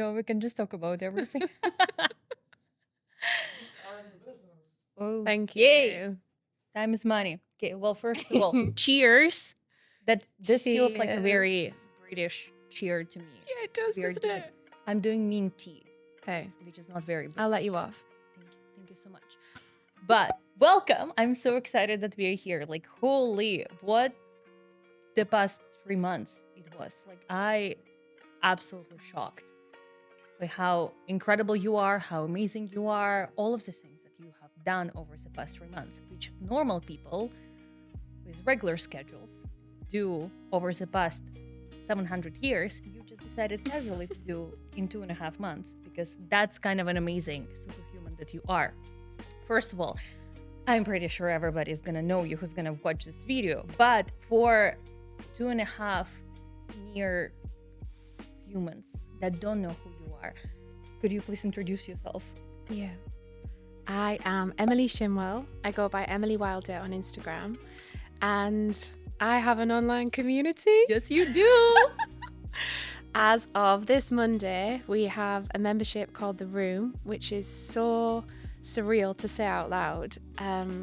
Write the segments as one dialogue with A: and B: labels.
A: No, we can just talk about everything. Oh,
B: Thank
A: yay.
B: you.
A: Time is money. Okay, well, first of all, cheers. That this feels like a very
B: Cheers.
A: British cheer to me.
B: Yeah, it does,
A: We are
B: doesn't
A: doing-
B: it?
A: I'm doing mint tea,
B: Okay,
A: which is not very British.
B: I'll let you off.
A: Thank you so much. But welcome. I'm so excited that we are here. Like, holy, what the past 3 months it was. Like, I absolutely shocked by how incredible you are, how amazing you are, all of the things that you have done over the past 3 months, which normal people with regular schedules do over the past 700 years. You just decided casually to do in 2.5 months because that's kind of an amazing superhuman that you are. First of all, I'm pretty sure everybody's gonna know you who's gonna watch this video, but for 2.5 near humans that don't know who you are, could you please introduce yourself?
B: Yeah. I am Emily Shimwell. I go by Emily Wilder on Instagram. And I have an online community.
A: Yes, you do.
B: As of this Monday, we have a membership called The Room, which is so surreal to say out loud.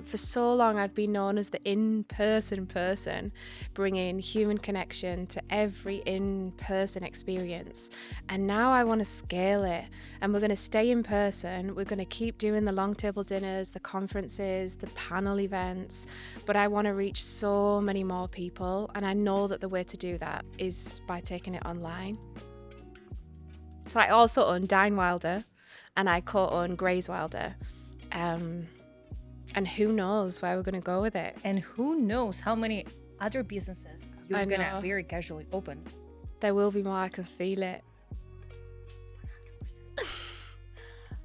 B: For so long, I've been known as the in-person person, bringing human connection to every in-person experience. And now I want to scale it, and we're going to stay in person. We're going to keep doing the long table dinners, the conferences, the panel events, but I want to reach so many more people. And I know that the way to do that is by taking it online. So I also own Dine Wilder, and I co-own Graze Wilder. And who knows where we're going to go with it.
A: And who knows how many other businesses you're
B: I
A: gonna
B: know.
A: very casually open.
B: There will be more, I can feel it.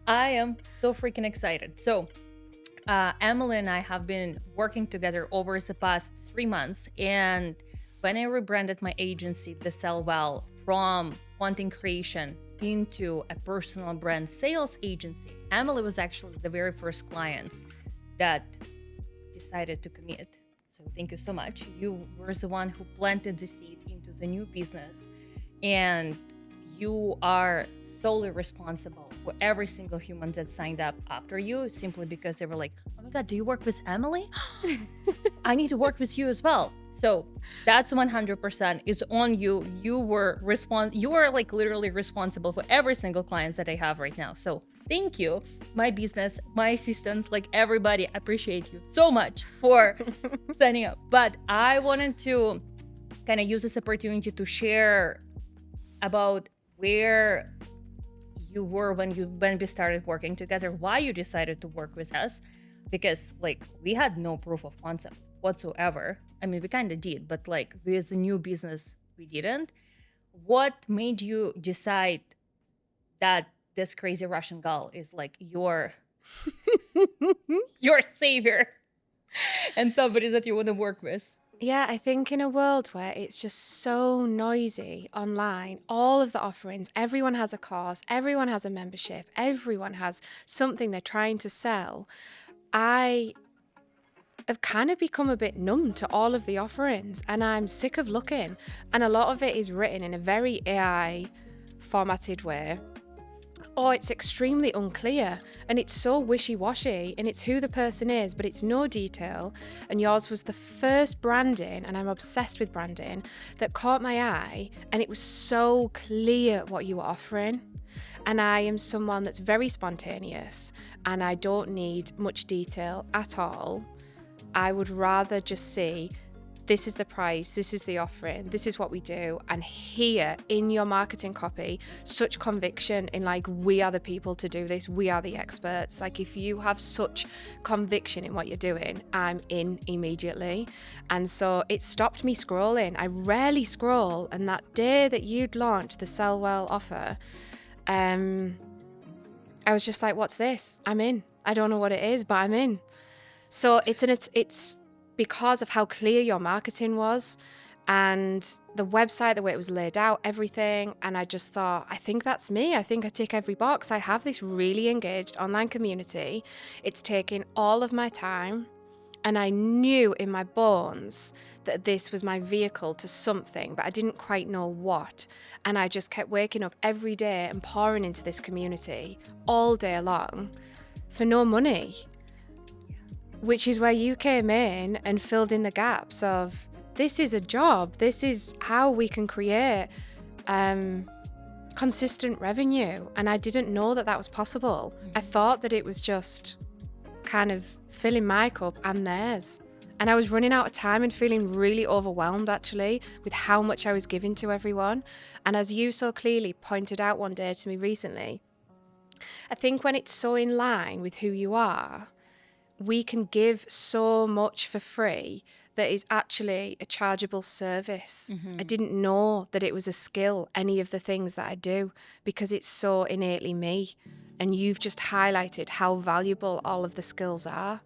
A: I am so freaking excited. So, Emily and I have been working together over the past 3 months. And when I rebranded my agency, The Sell Well, from content creation into a personal brand sales agency, Emily was actually the very first clients that decided to commit. So thank you so much. You were the one who planted the seed into the new business, and you are solely responsible for every single human that signed up after you, simply because they were like, oh my God, do you work with Emily? I need to work with you as well. So that's 100% is on you. You were like literally responsible for every single client that I have right now. So thank you, my business, my assistants, like everybody. Appreciate you so much for signing up. But I wanted to kind of use this opportunity to share about where you were when we started working together, why you decided to work with us, because like we had no proof of concept whatsoever. I mean, we kind of did, but like with the new business, we didn't. What made you decide that this crazy Russian girl is like your savior and somebody that you want to work with?
B: Yeah, I think in a world where it's just so noisy online, all of the offerings, everyone has a course, everyone has a membership, everyone has something they're trying to sell. I have kind of become a bit numb to all of the offerings, and I'm sick of looking. And a lot of it is written in a very AI formatted way. Or it's extremely unclear, and it's so wishy-washy, and it's who the person is, but it's no detail. And yours was the first branding, and I'm obsessed with branding, that caught my eye, and it was so clear what you were offering. And I am someone that's very spontaneous, and I don't need much detail at all. I would rather just see, this is the price, this is the offering, this is what we do, and hear in your marketing copy such conviction in like, we are the people to do this, we are the experts. Like if you have such conviction in what you're doing, I'm in immediately. And so it stopped me scrolling. I rarely scroll, and that day that you'd launched the Sell Well offer, I was just like, what's this? I'm in. I don't know what it is, but I'm in. So it's because of how clear your marketing was, and the website, the way it was laid out, everything. And I just thought, I think that's me. I think I tick every box. I have this really engaged online community. It's taking all of my time. And I knew in my bones that this was my vehicle to something, but I didn't quite know what. And I just kept waking up every day and pouring into this community all day long for no money, which is where you came in and filled in the gaps of, this is a job, this is how we can create consistent revenue. And I didn't know that that was possible. I thought that it was just kind of filling my cup and theirs. And I was running out of time and feeling really overwhelmed, actually, with how much I was giving to everyone. And as you so clearly pointed out one day to me recently, I think when it's so in line with who you are, we can give so much for free that is actually a chargeable service. I didn't know that it was a skill, any of the things that I do, because it's so innately me. And you've just highlighted how valuable all of the skills are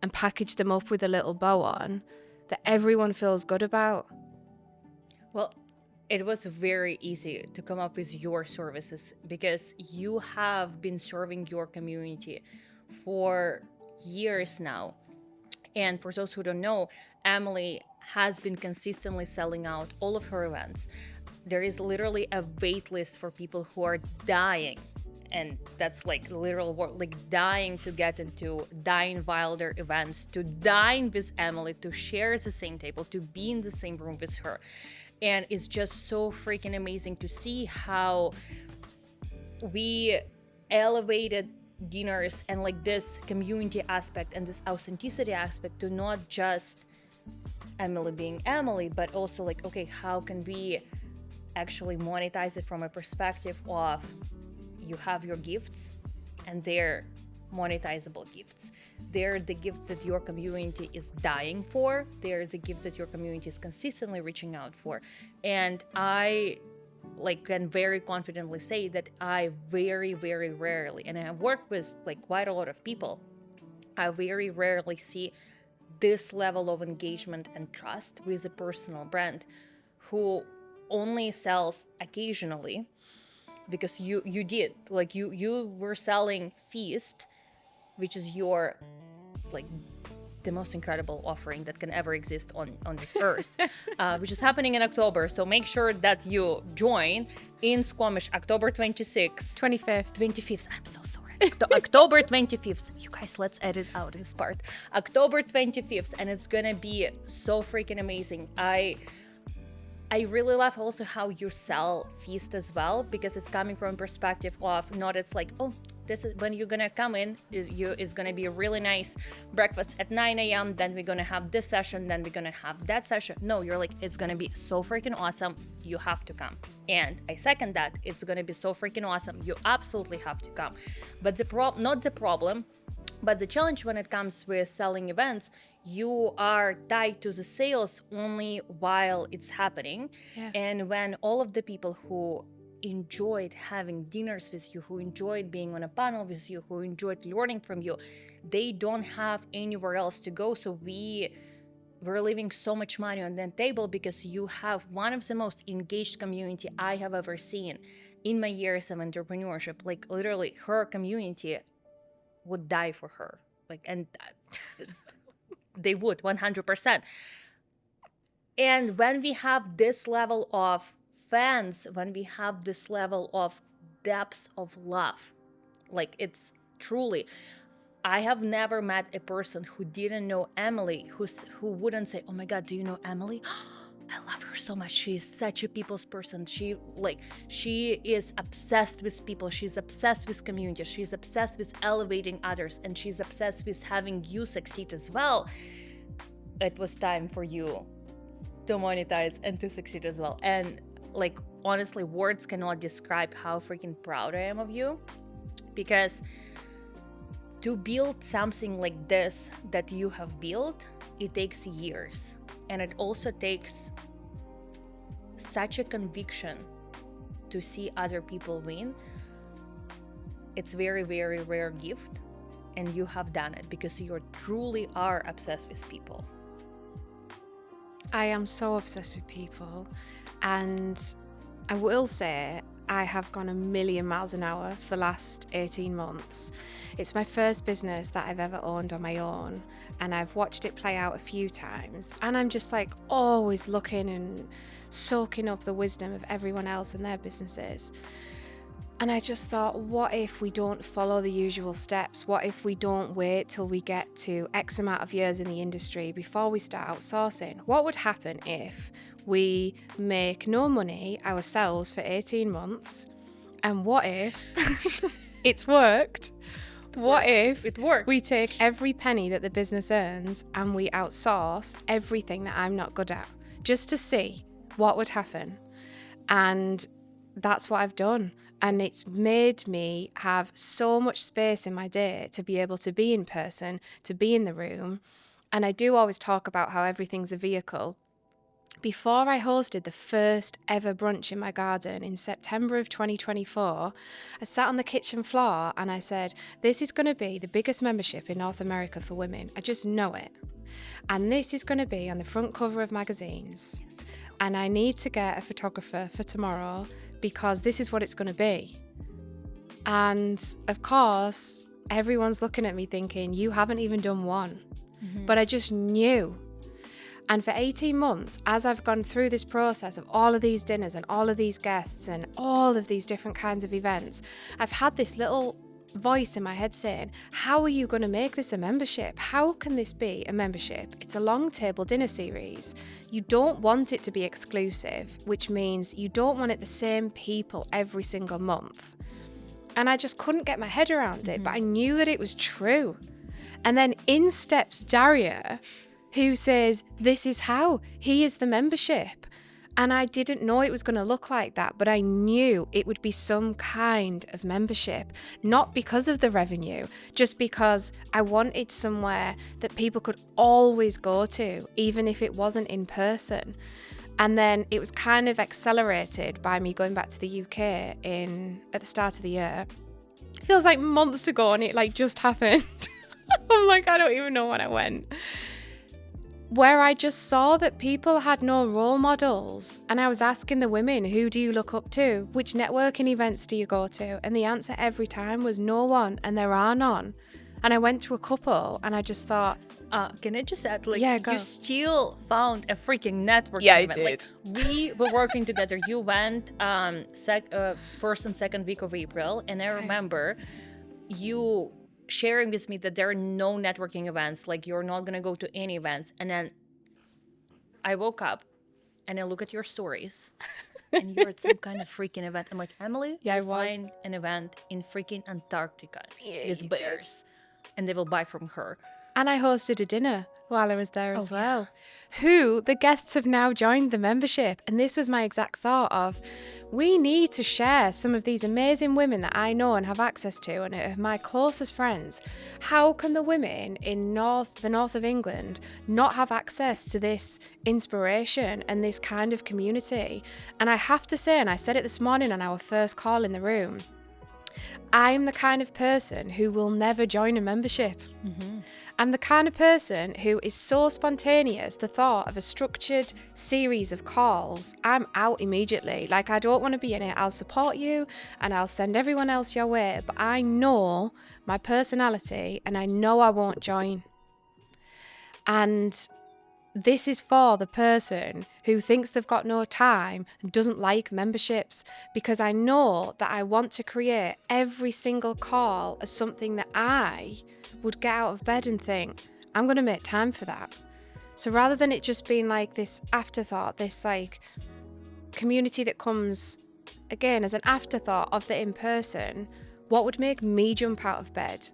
B: and packaged them up with a little bow on that everyone feels good about.
A: Well, it was very easy to come up with your services because you have been serving your community for years now. And for those who don't know, Emily has been consistently selling out all of her events. There is literally a wait list for people who are dying. And that's like literal word, like dying to get into Dine Wilder events, to dine with Emily, to share the same table, to be in the same room with her. And it's just so freaking amazing to see how we elevated dinners and like this community aspect and this authenticity aspect to not just Emily being Emily, but also like, okay, how can we actually monetize it from a perspective of you have your gifts and they're monetizable gifts. They're the gifts that your community is dying for. They're the gifts that your community is consistently reaching out for. And I can very confidently say that I very, very rarely, and I have worked with like quite a lot of people, I very rarely see this level of engagement and trust with a personal brand who only sells occasionally, because you did, like you were selling Feast, which is your like the most incredible offering that can ever exist on this earth, which is happening in October. So make sure that you join in Squamish, October 26th. 25th. I'm so sorry. October 25th. You guys, let's edit out this part. October 25th, and it's gonna be so freaking amazing. I really love also how you sell Feast as well, because it's coming from a perspective of not, it's like, oh, this is when you're gonna come in, is gonna be a really nice breakfast at 9 a.m. Then we're gonna have this session, then we're gonna have that session. No, you're like, it's gonna be so freaking awesome. You have to come. And I second that. It's gonna be so freaking awesome. You absolutely have to come. But not the problem, but the challenge when it comes with selling events, you are tied to the sales only while it's happening.
B: Yeah.
A: And when all of the people who enjoyed having dinners with you, who enjoyed being on a panel with you, who enjoyed learning from you, they don't have anywhere else to go. So we're leaving so much money on the table, because you have one of the most engaged community I have ever seen in my years of entrepreneurship. Like literally her community would die for her. Like, and they would 100%. And when we have this level of fans, when we have this level of depth of love, like it's truly, I have never met a person who didn't know Emily, who wouldn't say, oh my God, do you know Emily? I love her so much. She is such a people's person. She is obsessed with people. She's obsessed with community. She's obsessed with elevating others, and she's obsessed with having you succeed as well. It was time for you to monetize and to succeed as well. And like, honestly, words cannot describe how freaking proud I am of you, because to build something like this that you have built, it takes years. And it also takes such a conviction to see other people win. It's very, very rare gift. And you have done it because you truly are obsessed with people.
B: I am so obsessed with people. And I will say, I have gone a million miles an hour for the last 18 months. It's my first business that I've ever owned on my own, and I've watched it play out a few times, and I'm just like always looking and soaking up the wisdom of everyone else and their businesses. And I just thought, what if we don't follow the usual steps? What if we don't wait till we get to X amount of years in the industry before we start outsourcing? What would happen if we make no money ourselves for 18 months? And what if it's worked? What if
A: it worked?
B: We take every penny that the business earns and we outsource everything that I'm not good at, just to see what would happen? And that's what I've done. And it's made me have so much space in my day to be able to be in person, to be in the room. And I do always talk about how everything's the vehicle. Before I hosted the first ever brunch in my garden in September of 2024, I sat on the kitchen floor and I said, this is going to be the biggest membership in North America for women. I just know it. And this is going to be on the front cover of magazines.
A: Yes.
B: And I need to get a photographer for tomorrow because this is what it's going to be. And of course, everyone's looking at me thinking, you haven't even done one. But I just knew. And for 18 months, as I've gone through this process of all of these dinners and all of these guests and all of these different kinds of events, I've had this little voice in my head saying, how are you going to make this a membership? How can this be a membership? It's a long table dinner series. You don't want it to be exclusive, which means you don't want it the same people every single month. And I just couldn't get my head around it, but I knew that it was true. And then in steps Daria, who says, this is how, he is the membership. And I didn't know it was going to look like that, but I knew it would be some kind of membership, not because of the revenue, just because I wanted somewhere that people could always go to, even if it wasn't in person. And then it was kind of accelerated by me going back to the UK at the start of the year. It feels like months ago and it like just happened. I'm like, I don't even know when I went. Where I just saw that people had no role models. And I was asking the women, who do you look up to? Which networking events do you go to? And the answer every time was no one, and there are none. And I went to a couple and I just thought,
A: can I just add, like,
B: yeah, go.
A: You still found a freaking networking
B: Yeah, I
A: event.
B: did.
A: Like, we were working together. You went first and second week of April, and I remember you sharing with me that there are no networking events, like you're not gonna go to any events. And then I woke up and I look at your stories and you're at some kind of freaking event. I'm like, Emily,
B: Yeah, I
A: will
B: was.
A: find an event in freaking Antarctica.
B: Yeah,
A: It's
B: you
A: bears. And they will buy from her.
B: And I hosted a dinner while I was there as
A: Oh,
B: well. Who the guests have now joined the membership. And this was my exact thought of, we need to share some of these amazing women that I know and have access to and are my closest friends. How can the women in the north of England not have access to this inspiration and this kind of community? And I have to say, and I said it this morning on our first call in the room, I'm the kind of person who will never join a membership. I'm the kind of person who is so spontaneous, the thought of a structured series of calls, I'm out immediately. Like, I don't want to be in it. I'll support you and I'll send everyone else your way, but I know my personality and I know I won't join. And this is for the person who thinks they've got no time and doesn't like memberships, because I know that I want to create every single call as something that I would get out of bed and think, I'm going to make time for that. So rather than it just being like this afterthought, this like community that comes again as an afterthought of the in-person, what would make me jump out of bed?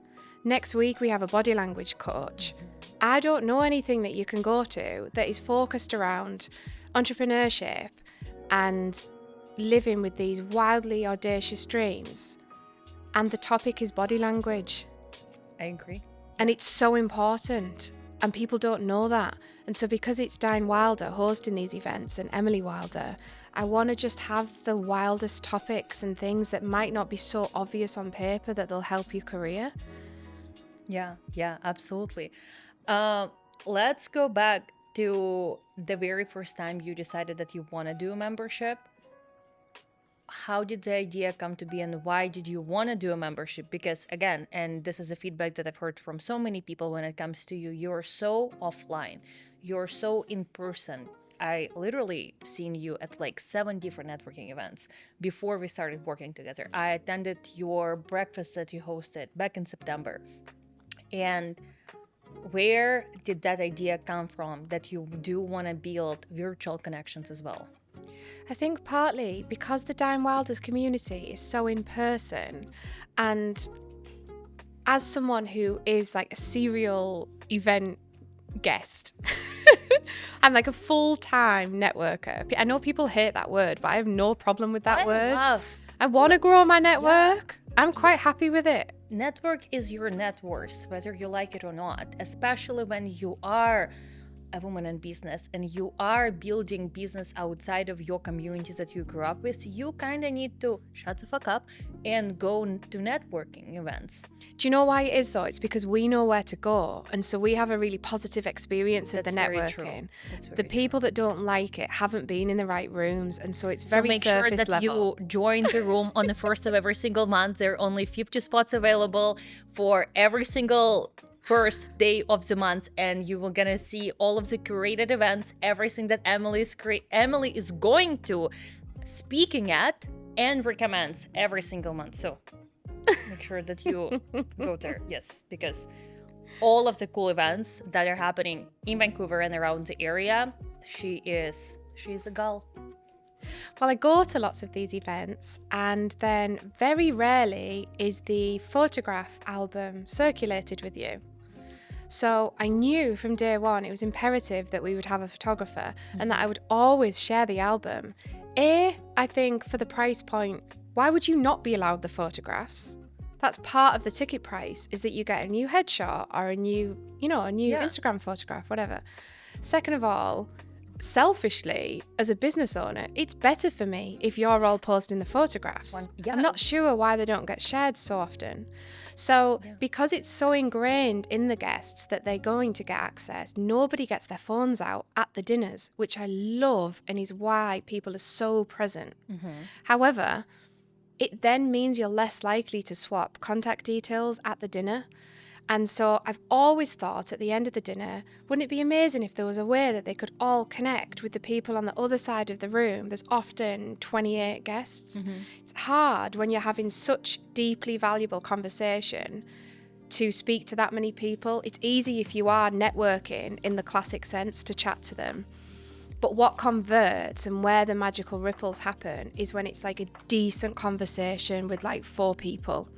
B: Next week we have a body language coach. I don't know anything that you can go to that is focused around entrepreneurship and living with these wildly audacious dreams. And the topic is body language.
A: I agree.
B: And it's so important. And people don't know that. And so because it's Diane Wilder hosting these events and Emily Wilder, I want to just have the wildest topics and things that might not be so obvious on paper that they'll help your career.
A: Yeah, absolutely. Let's go back to the very first time you decided that you want to do a membership. how did the idea come to be, and why did you want to do a membership? Because again, and this is a feedback that I've heard from so many people when it comes to you, you're so offline, you're so in person. I literally seen you at like 7 different networking events before we started working together. I attended your breakfast that you hosted back in September. And where did that idea come from that you do want to build virtual connections as well?
B: I think partly because the Dime Wilders community is so in person, and as someone who is like a serial event guest, I'm like a full-time networker. I know people hate that word, but I have no problem with that
A: I
B: word.
A: love
B: I want to grow my network. I'm quite happy with it.
A: network is your net worth, whether you like it or not, especially when you are a woman in business and you are building business outside of your community that you grew up with. You kind of need to shut the fuck up and go to networking events.
B: Do you know why it is though? It's because we know where to go, and so we have a really positive experience of
A: That's
B: the
A: very true.
B: networking.
A: That's very
B: The people that don't like it haven't been in the right rooms, and so it's
A: So
B: very
A: make sure
B: surface
A: that
B: level.
A: you join the room on the first of every single month. There are only 50 spots available for every single first day of the month, and you will gonna see all of the curated events, everything that Emily is going to speaking at and recommends every single month. So make sure that you go there. Yes, because all of the cool events that are happening in Vancouver and around the area, she's a gal.
B: Well, I go to lots of these events, and then very rarely is the photograph album circulated with you. So I knew from day one it was imperative that we would have a photographer and that I would always share the album. I think for the price point, why would you not be allowed the photographs? That's part of the ticket price, is that you get a new headshot or a new
A: Yeah.
B: Instagram photograph, whatever. Second of all, selfishly, as a business owner, it's better for me if you're all posting the photographs.
A: Yeah.
B: I'm not sure why they don't get shared so often. So,
A: Yeah.
B: because it's so ingrained in the guests that they're going to get access, nobody gets their phones out at the dinners, which I love and is why people are so present. However, it then means you're less likely to swap contact details at the dinner. And so I've always thought at the end of the dinner, wouldn't it be amazing if there was a way that they could all connect with the people on the other side of the room? There's often 28 guests. It's hard when you're having such deeply valuable conversation to speak to that many people. It's easy if you are networking in the classic sense to chat to them. But what converts and where the magical ripples happen is when it's like a decent conversation with like 4 people.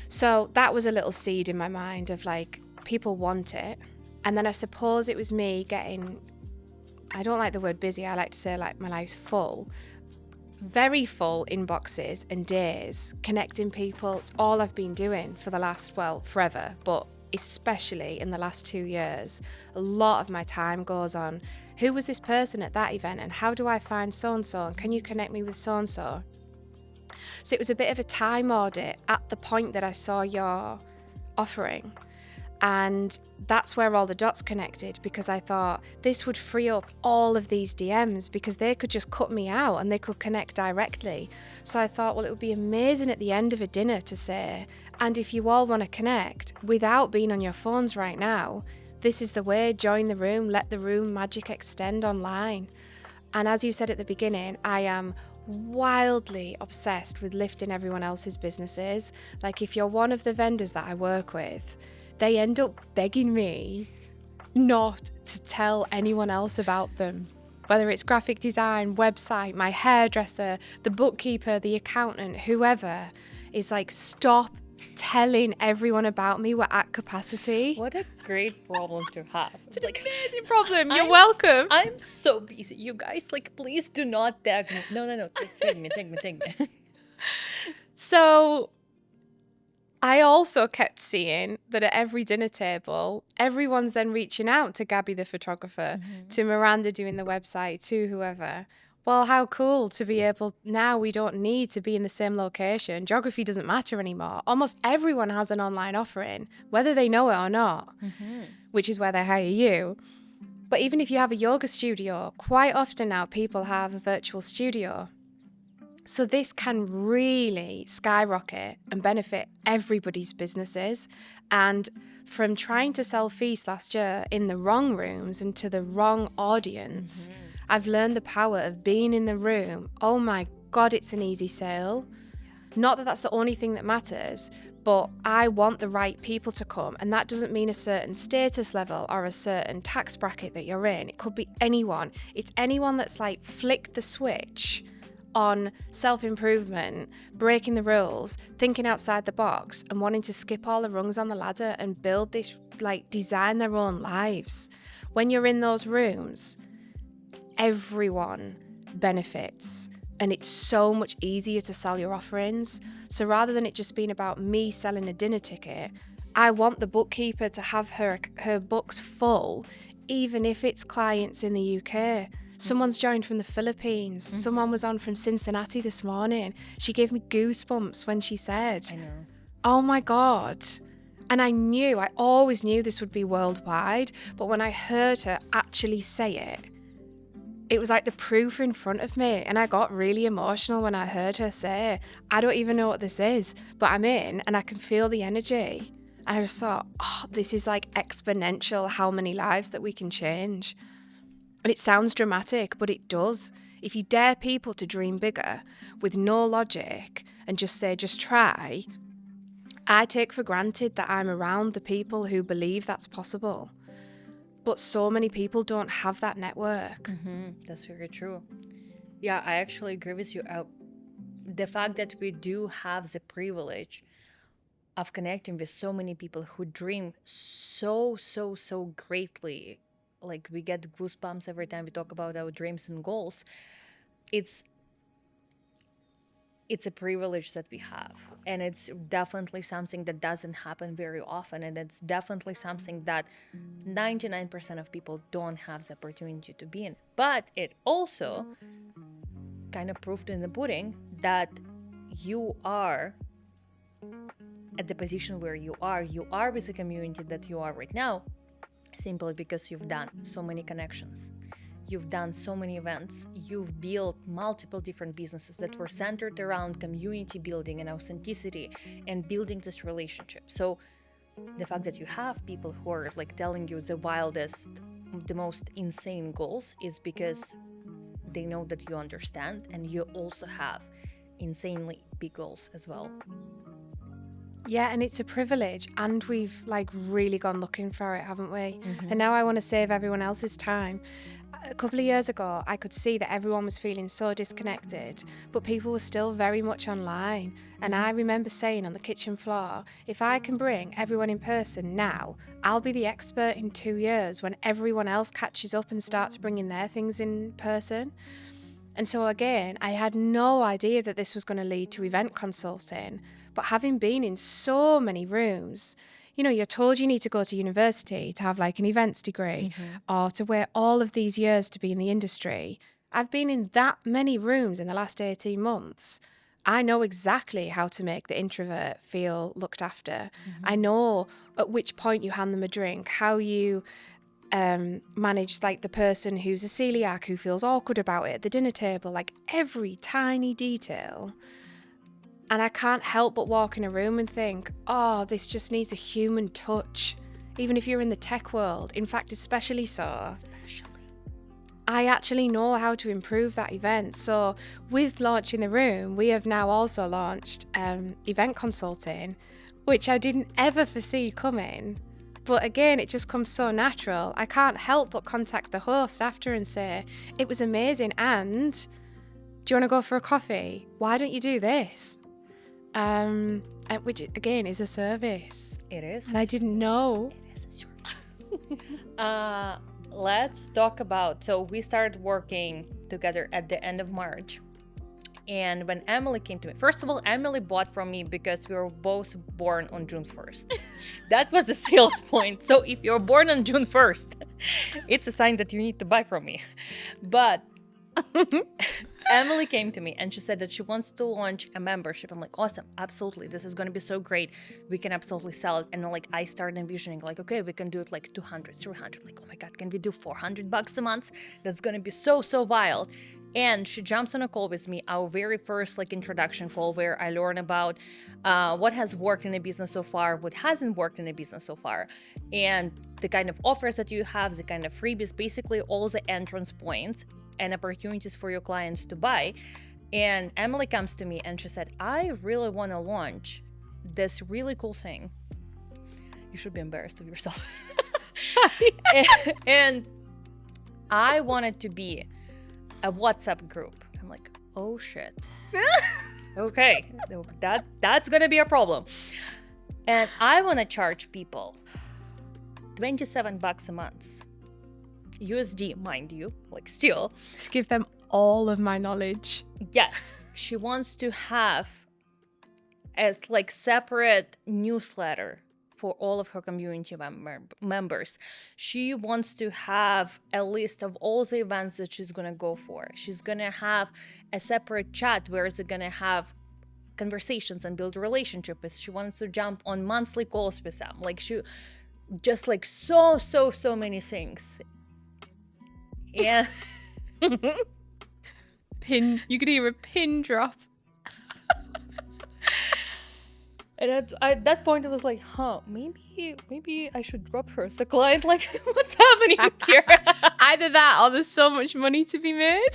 B: So that was a little seed in my mind of like, people want it. And then I suppose it was me getting, I don't like the word busy, I like to say like my life's full. Very full inboxes and days, connecting people. It's all I've been doing for the last, well, forever, but especially in the last 2 years. A lot of my time goes on, who was this person at that event and how do I find so-and-so and can you connect me with so-and-so? So it was a bit of a time audit at the point that I saw your offering. And that's where all the dots connected, because I thought this would free up all of these DMs because they could just cut me out and they could connect directly. So I thought, well, it would be amazing at the end of a dinner to say, and if you all want to connect without being on your phones right now, this is the way, join the room, let the room magic extend online. And as you said at the beginning, I am wildly obsessed with lifting everyone else's businesses. Like if you're one of the vendors that I work with, they end up begging me not to tell anyone else about them. Whether it's graphic design, website, my hairdresser, the bookkeeper, the accountant, whoever is like, stop telling everyone about me. We're at capacity.
A: What a great problem to have.
B: It's an amazing problem. You're
A: I'm
B: welcome.
A: I'm so busy. You guys, like, please do not tag me. No. Tag me.
B: So I also kept seeing that at every dinner table, everyone's then reaching out to Gabby the photographer, to Miranda doing the website, to whoever. Well, how cool to be able, now we don't need to be in the same location. Geography doesn't matter anymore. Almost everyone has an online offering, whether they know it or not, which is where they hire you. But even if you have a yoga studio, quite often now people have a virtual studio. So this can really skyrocket and benefit everybody's businesses. And from trying to sell feast last year in the wrong rooms and to the wrong audience, I've learned the power of being in the room. Oh my God, it's an easy sale. Not that that's the only thing that matters, but I want the right people to come. And that doesn't mean a certain status level or a certain tax bracket that you're in. It could be anyone. It's anyone that's like flicked the switch on self-improvement, breaking the rules, thinking outside the box, and wanting to skip all the rungs on the ladder and build this, like, design their own lives. When you're in those rooms, everyone benefits, and it's so much easier to sell your offerings. So rather than it just being about me selling a dinner ticket, I want the bookkeeper to have her books full, even if it's clients in the UK. Someone's joined from the Philippines. Someone was on from Cincinnati this morning. She gave me goosebumps when she said,
A: I know.
B: oh my God. And I always knew this would be worldwide, but when I heard her actually say it, it was like the proof in front of me. And I got really emotional when I heard her say, I don't even know what this is, but I'm in and I can feel the energy. And I just thought, oh, this is like exponential how many lives that we can change. And it sounds dramatic, but it does. If you dare people to dream bigger with no logic and just say, just try, I take for granted that I'm around the people who believe that's possible. But so many people don't have that network.
A: That's very true. Yeah, I actually agree with you. The fact that we do have the privilege of connecting with so many people who dream so greatly, like we get goosebumps every time we talk about our dreams and goals. It's a privilege that we have, and it's definitely something that doesn't happen very often, and it's definitely something that 99% of people don't have the opportunity to be in. But it also kind of proved in the pudding that you are at the position where you are with the community that you are right now, simply because you've done so many connections. You've done so many events. You've built multiple different businesses that were centered around community building and authenticity and building this relationship. So the fact that you have people who are like telling you the wildest, the most insane goals is because they know that you understand, and you also have insanely big goals as well.
B: Yeah, and it's a privilege, and we've like really gone looking for it, haven't we? And now I want to save everyone else's time. A couple of years ago, I could see that everyone was feeling so disconnected, but people were still very much online. And I remember saying on the kitchen floor, if I can bring everyone in person now, I'll be the expert in 2 years when everyone else catches up and starts bringing their things in person. And so again, I had no idea that this was going to lead to event consulting, but having been in so many rooms, you know, you're told you need to go to university to have like an events degree or to wait all of these years to be in the industry. I've been in that many rooms in the last 18 months. I know exactly how to make the introvert feel looked after. I know at which point you hand them a drink, how you manage like the person who's a celiac who feels awkward about it at the dinner table, like every tiny detail. And I can't help but walk in a room and think, oh, this just needs a human touch. Even if you're in the tech world, in fact, especially so. I actually know how to improve that event. So with launching the room, we have now also launched event consulting, which I didn't ever foresee coming. But again, it just comes so natural. I can't help but contact the host after and say, it was amazing, and do you want to go for a coffee? Why don't you do this? Which again is a service.
A: It is.
B: And I didn't know.
A: It is a service. Let's talk about, so we started working together at the end of March. And when Emily came to me, first of all, Emily bought from me because we were both born on June 1st. That was the sales point. So if you're born on June 1st, it's a sign that you need to buy from me. But Emily came to me and she said that she wants to launch a membership. I'm like, awesome, absolutely. This is going to be so great. We can absolutely sell it. And like, I started envisioning like, okay, we can do it like 200, 300. Like, oh my God, can we do $400 a month? That's going to be so wild. And she jumps on a call with me, our very first like introduction call, where I learn about what has worked in a business so far, what hasn't worked in a business so far, and the kind of offers that you have, the kind of freebies, basically all the entrance points and opportunities for your clients to buy. And Emily comes to me and she said, I really want to launch this really cool thing. You should be embarrassed of yourself. and I want it to be a WhatsApp group. I'm like, oh shit. Okay, that's gonna be a problem. And I want to charge people $27 a month, USD, mind you, like still.
B: To give them all of my knowledge.
A: Yes, she wants to have as like separate newsletter for all of her community members. She wants to have a list of all the events that she's gonna go for. She's gonna have a separate chat where she's gonna have conversations and build relationships. She wants to jump on monthly calls with them. Like she just like so many things. And
B: you could hear a pin drop.
A: And at that point, I was like, maybe I should drop her as a client. Like, what's happening here?
B: Either that or there's so much money to be made.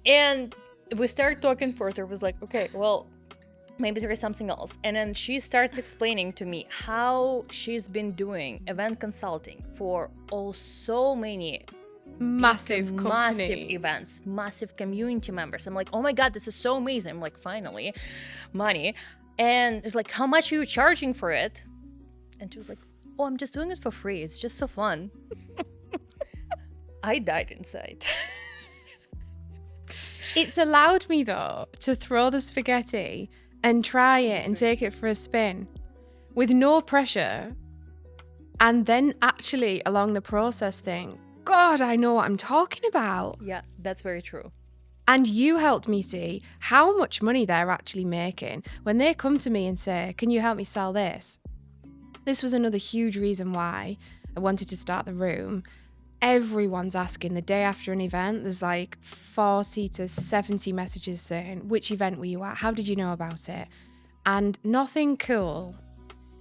A: And we started talking further. It was like, okay, well, maybe there is something else. And then she starts explaining to me how she's been doing event consulting for so many
B: massive
A: events, massive community members. I'm like, oh my God, this is so amazing. I'm like, finally, money. And it's like, how much are you charging for it? And she was like, oh, I'm just doing it for free. It's just so fun. I died inside.
B: It's allowed me, though, to throw the spaghetti and try it and take it for a spin with no pressure. And then actually, along the process, think, God, I know what I'm talking about.
A: Yeah, that's very true.
B: And you helped me see how much money they're actually making when they come to me and say, can you help me sell this? This was another huge reason why I wanted to start the room. Everyone's asking the day after an event. There's like 40 to 70 messages saying, which event were you at? How did you know about it? And nothing cool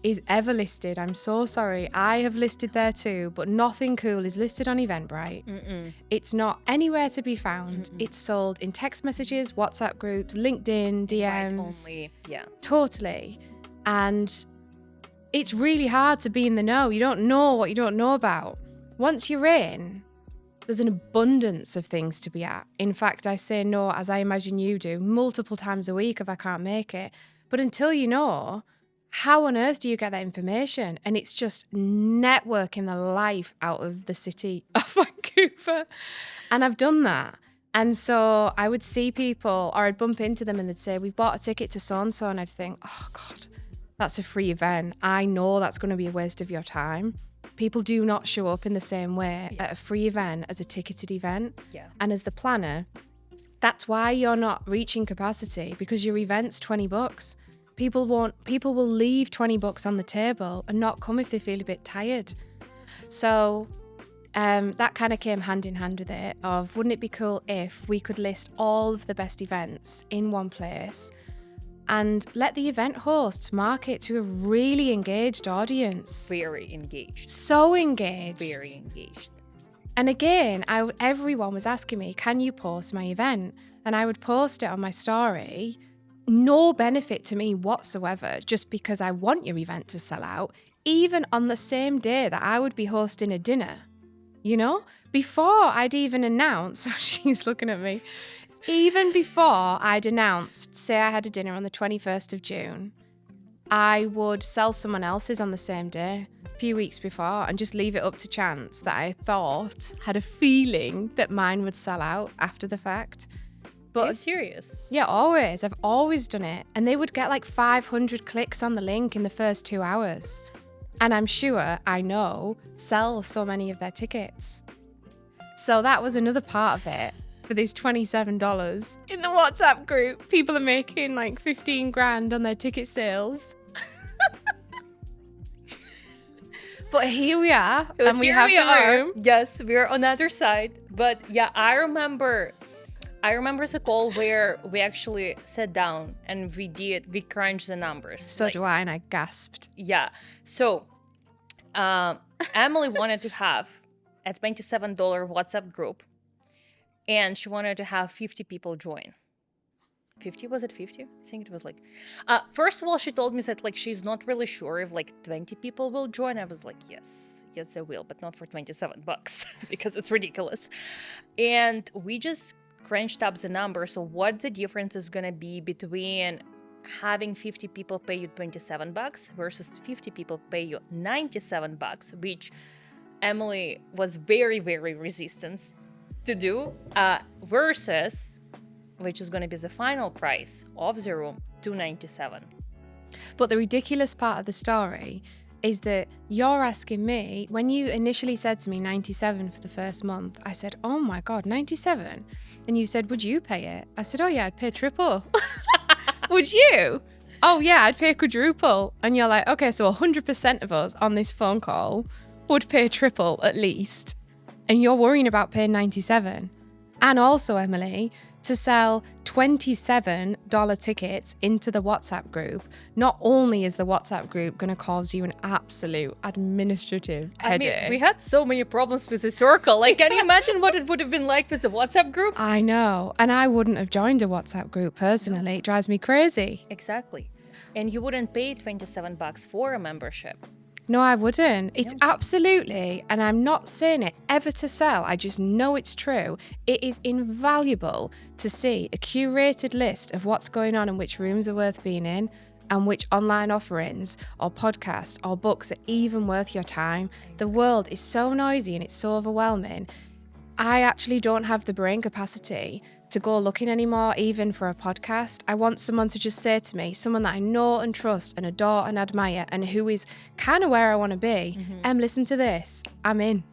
B: is ever listed. I'm so sorry. I have listed there too, but nothing cool is listed on Eventbrite.
A: Mm-mm.
B: It's not anywhere to be found.
A: Mm-mm.
B: It's sold in text messages, WhatsApp groups, LinkedIn, DMs.
A: Only. Yeah.
B: Totally. And it's really hard to be in the know. You don't know what you don't know about. Once you're in, there's an abundance of things to be at. In fact, I say no, as I imagine you do, multiple times a week if I can't make it. But until you know, how on earth do you get that information? And it's just networking the life out of the city of Vancouver. And I've done that. And so I would see people, or I'd bump into them and they'd say, we've bought a ticket to so-and-so. And I'd think, oh God, that's a free event. I know that's going to be a waste of your time. People do not show up in the same way at a free event as a ticketed event.
A: Yeah.
B: And as the planner, that's why you're not reaching capacity, because your event's $20. People will leave $20 on the table and not come if they feel a bit tired. So that kind of came hand in hand with it of, wouldn't it be cool if we could list all of the best events in one place and let the event hosts market to a really engaged audience?
A: Very engaged.
B: So engaged.
A: Very engaged.
B: And again, everyone was asking me, can you post my event? And I would post it on my story. No benefit to me whatsoever, just because I want your event to sell out, even on the same day that I would be hosting a dinner. You know, before I'd even announced, she's looking at me, even before I'd announced, say I had a dinner on the 21st of June, I would sell someone else's on the same day, a few weeks before, and just leave it up to chance that I had a feeling that mine would sell out after the fact. But
A: are you serious?
B: Yeah, always. I've always done it. And they would get like 500 clicks on the link in the first 2 hours. And I'm sure, I know, sell so many of their tickets. So that was another part of it. For this $27 in the WhatsApp group, people are making like 15 grand on their ticket sales. But here we are, and we have the room.
A: Yes, we're on the other side. But yeah, I remember I remember the call where we actually sat down and we crunched the numbers.
B: So do I, and I gasped.
A: Yeah. So Emily wanted to have a $27 WhatsApp group, and she wanted to have 50 people join. 50? Was it 50? I think it was like... first of all, she told me that like she's not really sure if like 20 people will join. I was like, yes, they will, but not for $27 because it's ridiculous. And we just crunched up the number. So what the difference is going to be between having 50 people pay you $27 versus 50 people pay you $97, which Emily was very, very resistant to do, versus, which is going to be the final price of the room, $297.
B: But the ridiculous part of the story is that you're asking me, when you initially said to me 97 for the first month, I said, oh my God, 97? And you said, would you pay it? I said, oh yeah, I'd pay triple. Would you? Oh yeah, I'd pay quadruple. And you're like, okay, so 100% of us on this phone call would pay triple at least. And you're worrying about paying 97. And also, Emily, to sell $27 tickets into the WhatsApp group, not only is the WhatsApp group going to cause you an absolute administrative headache.
A: I mean, we had so many problems with the circle. Like, can you imagine what it would have been like with the WhatsApp group?
B: I know. And I wouldn't have joined a WhatsApp group personally. It drives me crazy.
A: Exactly. And you wouldn't pay $27 for a membership.
B: No, I wouldn't. It's absolutely, and I'm not saying it ever to sell, I just know it's true. It is invaluable to see a curated list of what's going on and which rooms are worth being in and which online offerings or podcasts or books are even worth your time. The world is so noisy and it's so overwhelming. I actually don't have the brain capacity to go looking anymore, even for a podcast. I want someone to just say to me, someone that I know and trust and adore and admire and who is kind of where I want to be. Listen to this. I'm in.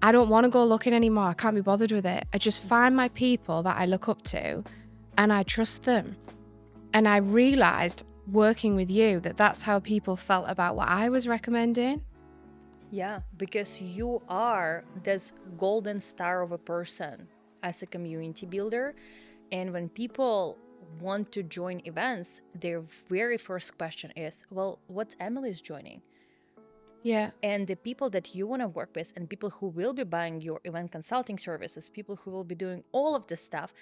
B: I don't want to go looking anymore. I can't be bothered with it. I just find my people that I look up to and I trust them. And I realised working with you that that's how people felt about what I was recommending.
A: Yeah, because you are this golden star of a person as a community builder. And when people want to join events, their very first question is, well, what's Emily's joining?
B: Yeah.
A: And the people that you want to work with and people who will be buying your event consulting services, people who will be doing all of this stuff,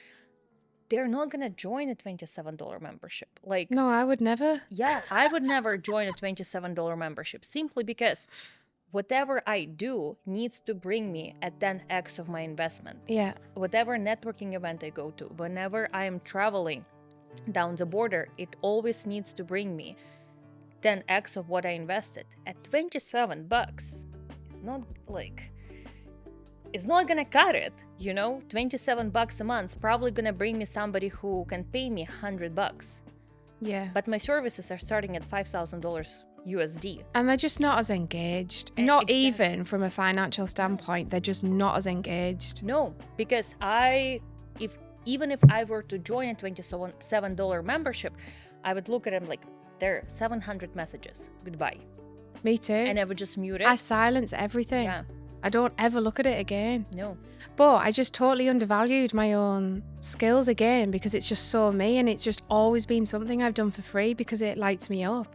A: they're not going to join a $27 membership. Like,
B: no, I would never.
A: Yeah, I would never join a $27 membership simply because whatever I do needs to bring me a 10x of my investment.
B: Yeah.
A: Whatever networking event I go to, whenever I am traveling down the border, it always needs to bring me 10x of what I invested. At $27, it's not like... It's not gonna cut it, you know? $27 a month probably gonna bring me somebody who can pay me $100.
B: Yeah.
A: But my services are starting at $5,000 USD.
B: And they're just not as engaged. Not even from a financial standpoint, they're just not as engaged.
A: No, because even if I were to join a $27 membership, I would look at them like, there are 700 messages. Goodbye.
B: Me too.
A: And I would just mute it.
B: I silence everything.
A: Yeah.
B: I don't ever look at it again.
A: No.
B: But I just totally undervalued my own skills again because it's just so me and it's just always been something I've done for free because it lights me up.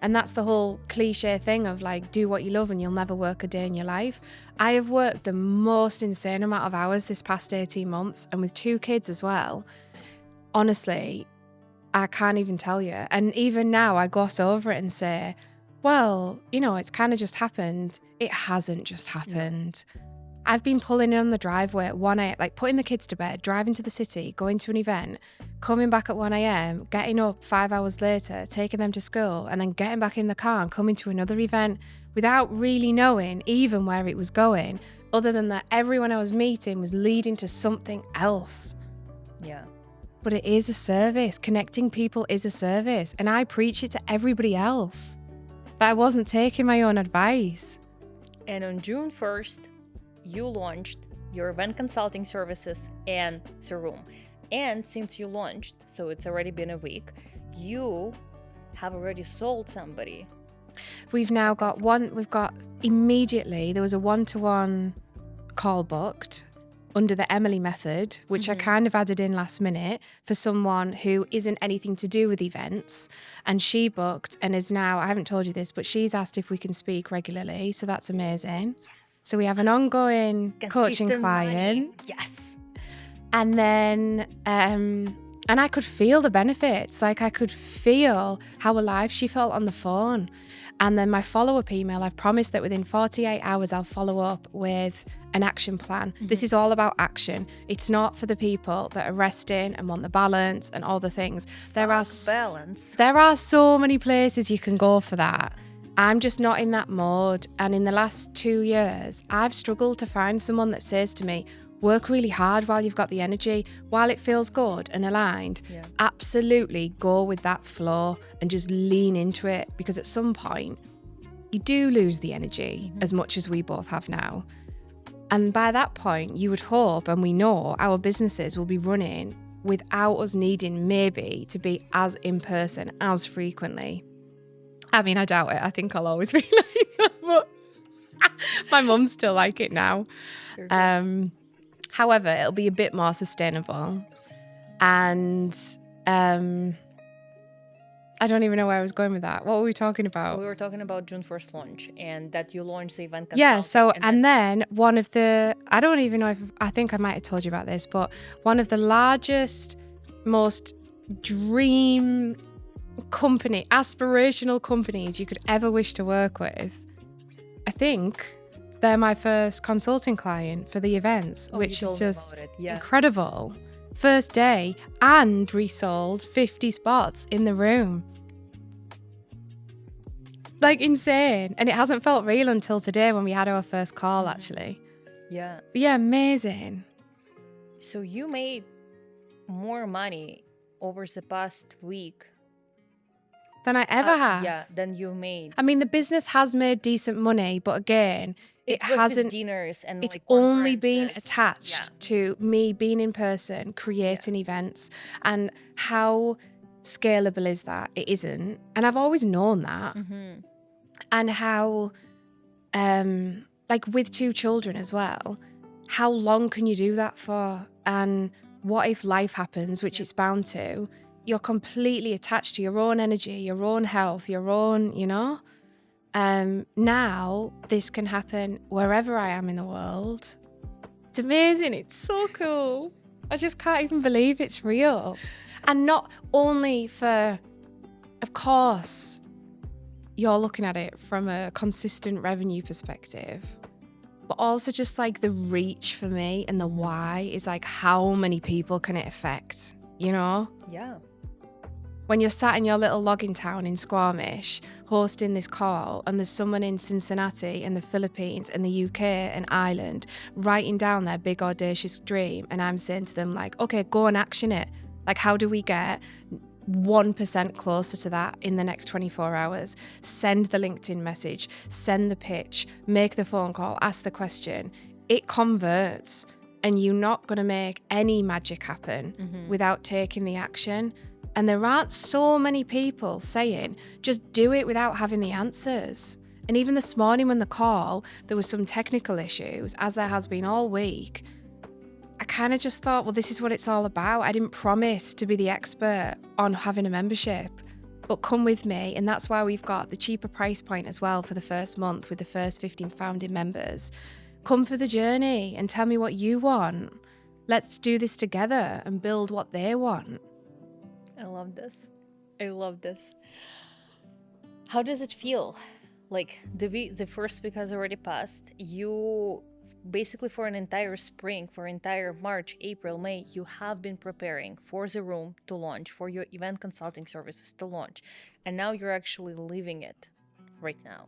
B: And that's the whole cliche thing of like, do what you love and you'll never work a day in your life. I have worked the most insane amount of hours this past 18 months and with 2 kids as well. Honestly, I can't even tell you. And even now I gloss over it and say, well, you know, it's kind of just happened. It hasn't just happened. I've been pulling in on the driveway at 1 a.m., like putting the kids to bed, driving to the city, going to an event, coming back at 1 a.m., getting up 5 hours later, taking them to school, and then getting back in the car and coming to another event without really knowing even where it was going, other than that everyone I was meeting was leading to something else.
A: Yeah.
B: But it is a service. Connecting people is a service, and I preach it to everybody else. But I wasn't taking my own advice.
A: And on June 1st, you launched your event consulting services and the room. And since you launched, so it's already been a week, you have already sold somebody.
B: We've now got immediately, there was a 1-to-1 call booked. under the Emily method, which I kind of added in last minute for someone who isn't anything to do with events. And she booked and is now, I haven't told you this, but she's asked if we can speak regularly. So that's amazing.
A: Yes.
B: So we have an ongoing coaching
A: Consistent
B: client.
A: money. Yes.
B: And then, and I could feel the benefits. Like I could feel how alive she felt on the phone. And then my follow-up email, I've promised that within 48 hours, I'll follow up with an action plan. This is all about action. It's not for the people that are resting and want the balance and all the things. There are so many places you can go for that. I'm just not in that mode. And in the last 2 years, I've struggled to find someone that says to me, work really hard while you've got the energy, while it feels good and aligned. Yeah. Absolutely go with that flow and just lean into it, because at some point you do lose the energy as much as we both have now. And by that point, you would hope, and we know, our businesses will be running without us needing maybe to be as in person as frequently. I mean, I doubt it. I think I'll always be like that, but my mum's still like it now. However, it'll be a bit more sustainable. And I don't even know where I was going with that. What were we talking about?
A: We were talking about June 1st launch, and that you launched the event.
B: Yeah, so, and then one of the, I don't even know if, I think I might have told you about this, but one of the largest, most dream company, aspirational companies you could ever wish to work with, I think they're my first consulting client for the events, which is just incredible. First day, and resold 50 spots in the room. Like insane. And it hasn't felt real until today when we had our first call, actually.
A: Yeah.
B: But yeah, amazing.
A: So you made more money over the past week
B: than I ever have.
A: Yeah, than you made.
B: I mean, the business has made decent money, but again, it hasn't.
A: Dinners and
B: it's
A: like
B: only been attached to me being in person, creating events, and how scalable is that? It isn't, and I've always known that. And how, like with 2 children as well, how long can you do that for? And what if life happens, which it's bound to? You're completely attached to your own energy, your own health, your own, you know. Now this can happen wherever I am in the world. It's amazing. It's so cool. I just can't even believe it's real. And not only for, of course, you're looking at it from a consistent revenue perspective, but also just like the reach for me and the why is like, how many people can it affect, you know?
A: Yeah.
B: When you're sat in your little logging town in Squamish hosting this call, and there's someone in Cincinnati and the Philippines and the UK and Ireland writing down their big audacious dream, and I'm saying to them like, okay, go and action it. Like, how do we get 1% closer to that in the next 24 hours? Send the LinkedIn message, send the pitch, make the phone call, ask the question. It converts, and you're not going to make any magic happen without taking the action. And there aren't so many people saying, just do it without having the answers. And even this morning when the call, there was some technical issues, as there has been all week. I kind of just thought, well, this is what it's all about. I didn't promise to be the expert on having a membership, but come with me. And that's why we've got the cheaper price point as well for the first month with the first 15 founding members. Come for the journey and tell me what you want. Let's do this together and build what they want.
A: I love this. I love this. How does it feel? Like the first week has already passed. You basically for an entire spring, for entire March, April, May, you have been preparing for the room to launch, for your event consulting services to launch. And now you're actually living it right now.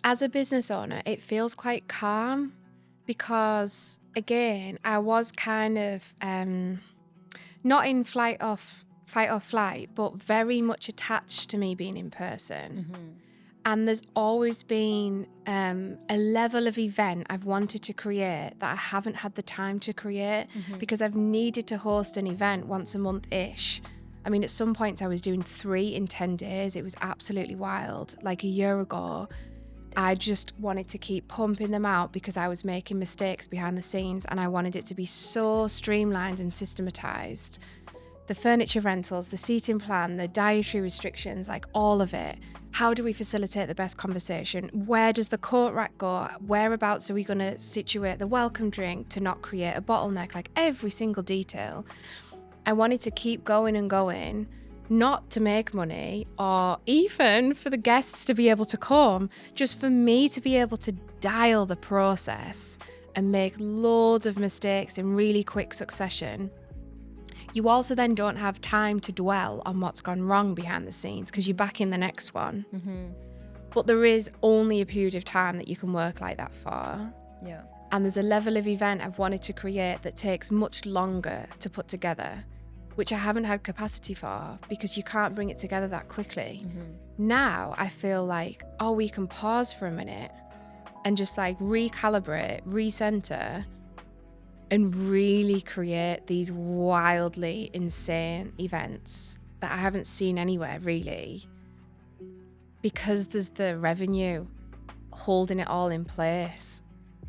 B: As a business owner, it feels quite calm because, again, I was kind of not in fight or flight, but very much attached to me being in person. And there's always been a level of event I've wanted to create that I haven't had the time to create because I've needed to host an event once a month-ish. I mean, at some points I was doing 3 in 10 days. It was absolutely wild. Like a year ago, I just wanted to keep pumping them out because I was making mistakes behind the scenes, and I wanted it to be so streamlined and systematized. The furniture rentals, the seating plan, the dietary restrictions, like all of it. How do we facilitate the best conversation? Where does the coat rack go? Whereabouts are we going to situate the welcome drink to not create a bottleneck? Like every single detail. I wanted to keep going and going, not to make money or even for the guests to be able to come, just for me to be able to dial the process and make loads of mistakes in really quick succession. You also then don't have time to dwell on what's gone wrong behind the scenes because you're back in the next one.
A: Mm-hmm.
B: But there is only a period of time that you can work like that for.
A: Yeah.
B: And there's a level of event I've wanted to create that takes much longer to put together, which I haven't had capacity for because you can't bring it together that quickly.
A: Mm-hmm.
B: Now I feel like, oh, we can pause for a minute and just like recalibrate, recenter, and really create these wildly insane events that I haven't seen anywhere really, because there's the revenue holding it all in place.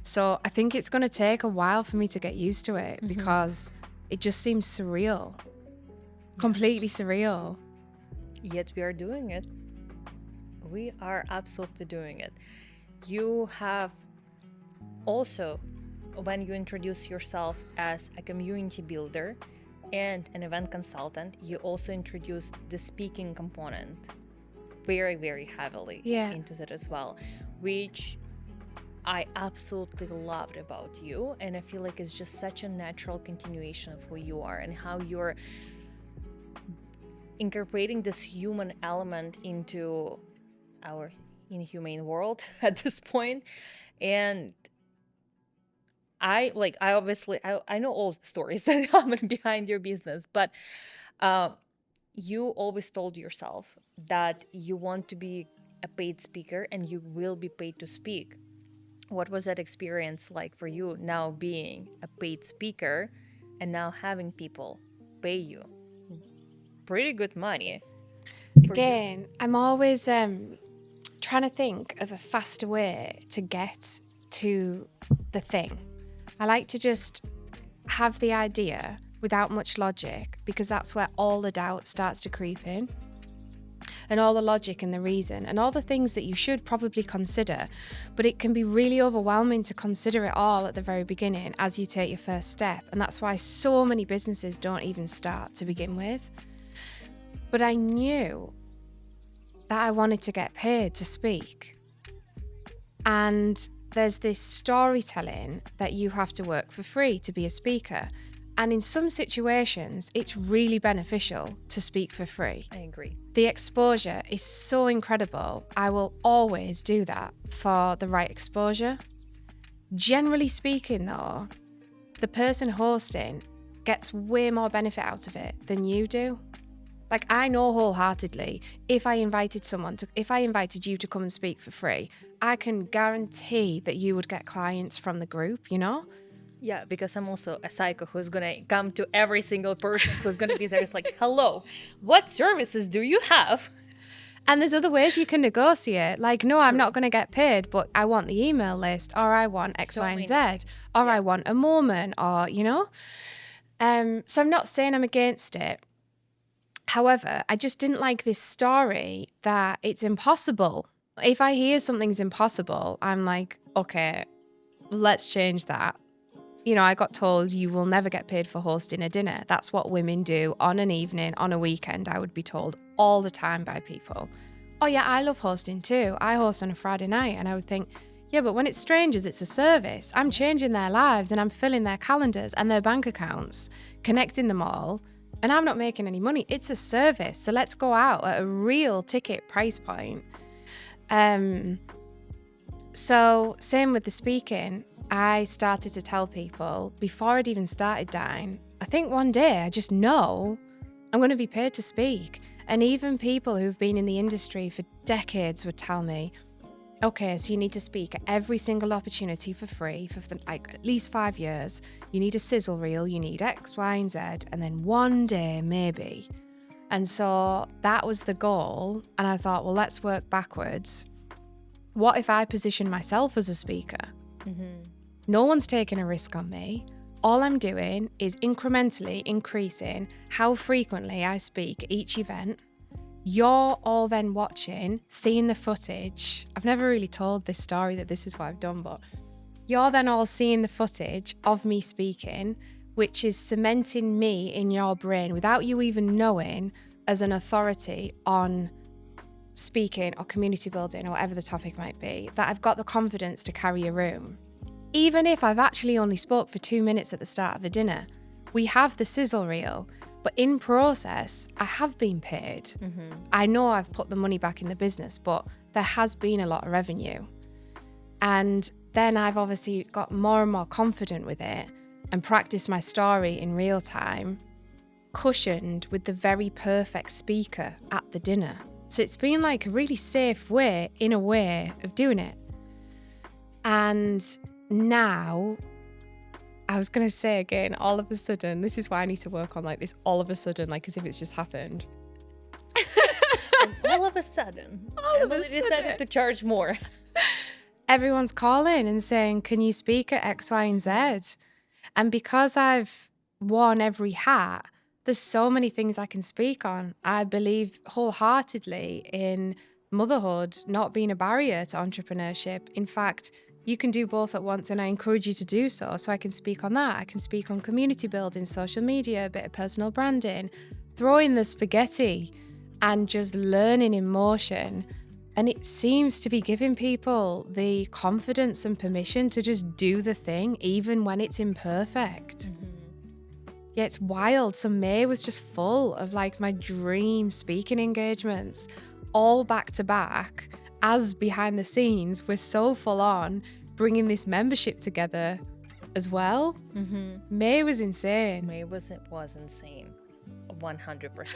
B: So I think it's going to take a while for me to get used to it because it just seems surreal, completely surreal.
A: Yet we are doing it. We are absolutely doing it. You have also, when you introduce yourself as a community builder and an event consultant, you also introduced the speaking component very, very heavily into that as well, which I absolutely loved about you. And I feel like it's just such a natural continuation of who you are and how you're incorporating this human element into our inhumane world at this point. And I obviously I know all the stories that happen behind your business, but you always told yourself that you want to be a paid speaker and you will be paid to speak. What was that experience like for you now being a paid speaker and now having people pay you pretty good money?
B: Again, I'm always trying to think of a faster way to get to the thing. I like to just have the idea without much logic because that's where all the doubt starts to creep in. And all the logic and the reason and all the things that you should probably consider, but it can be really overwhelming to consider it all at the very beginning as you take your first step. And that's why so many businesses don't even start to begin with. But I knew that I wanted to get paid to speak. And there's this storytelling that you have to work for free to be a speaker. And in some situations, it's really beneficial to speak for free.
A: I agree.
B: The exposure is so incredible. I will always do that for the right exposure. Generally speaking, though, the person hosting gets way more benefit out of it than you do. Like, I know wholeheartedly, if I invited you to come and speak for free, I can guarantee that you would get clients from the group, you know?
A: Yeah, because I'm also a psycho who's gonna come to every single person who's gonna be there. It's like, hello, what services do you have?
B: And there's other ways you can negotiate. Like, no, I'm not going to get paid, but I want the email list, or I want X, Y, and Z, or I want a moment, or, you know? So I'm not saying I'm against it. However, I just didn't like this story that it's impossible. If I hear something's impossible, I'm like, okay, let's change that. You know, I got told you will never get paid for hosting a dinner. That's what women do on an evening, on a weekend. I would be told all the time by people. Oh yeah, I love hosting too. I host on a Friday night. And I would think, yeah, but when it's strangers, it's a service. I'm changing their lives and I'm filling their calendars and their bank accounts, connecting them all. And I'm not making any money. It's a service. So let's go out at a real ticket price point. So same with the speaking. I started to tell people before I'd even started Dine, I think one day I just know I'm going to be paid to speak. And even people who've been in the industry for decades would tell me, okay, so you need to speak at every single opportunity for free for like at least 5 years. You need a sizzle reel, you need X, Y, and Z, and then one day maybe. And so that was the goal. And I thought, well, let's work backwards. What if I position myself as a speaker? No one's taking a risk on me. All I'm doing is incrementally increasing how frequently I speak at each event. You're all then watching, seeing the footage. I've never really told this story that this is what I've done, but you're then all seeing the footage of me speaking, which is cementing me in your brain without you even knowing as an authority on speaking or community building or whatever the topic might be, that I've got the confidence to carry a room. Even if I've actually only spoke for 2 minutes at the start of a dinner, we have the sizzle reel, but in process, I have been paid. I know I've put the money back in the business, but there has been a lot of revenue. And then I've obviously got more and more confident with it and practiced my story in real time, cushioned with the very perfect speaker at the dinner. So it's been like a really safe way, in a way, of doing it. And now, I was going to say again, all of a sudden, this is why I need to work on like this all of a sudden, like as if it's just happened.
A: All of a sudden, Emily decided to charge more.
B: Everyone's calling and saying, can you speak at X, Y, and Z? And because I've worn every hat, there's so many things I can speak on. I believe wholeheartedly in motherhood not being a barrier to entrepreneurship. In fact, you can do both at once, and I encourage you to do so. So I can speak on that. I can speak on community building, social media, a bit of personal branding, throwing the spaghetti and just learning in motion. And it seems to be giving people the confidence and permission to just do the thing, even when it's imperfect. Yeah, it's wild. So May was just full of like my dream speaking engagements, all back to back, as behind the scenes we're so full on bringing this membership together as well. May was insane.
A: May was insane. 100%.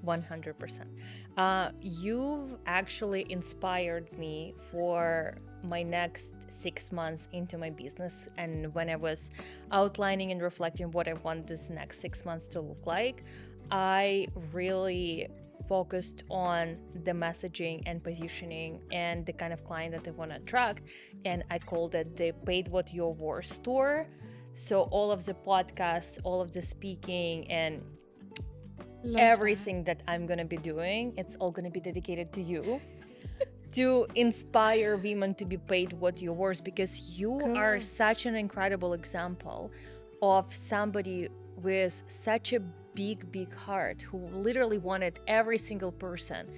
A: 100%. You've actually inspired me for my next 6 months into my business. And when I was outlining and reflecting what I want this next 6 months to look like, I really focused on the messaging and positioning and the kind of client that I want to attract. And I called it the Paid What You're Worth tour. So all of the podcasts, all of the speaking, and everything that I'm going to be doing, it's all going to be dedicated to you. To inspire women to be paid what you're worth, because you are such an incredible example of somebody with such a big heart who literally wanted every single person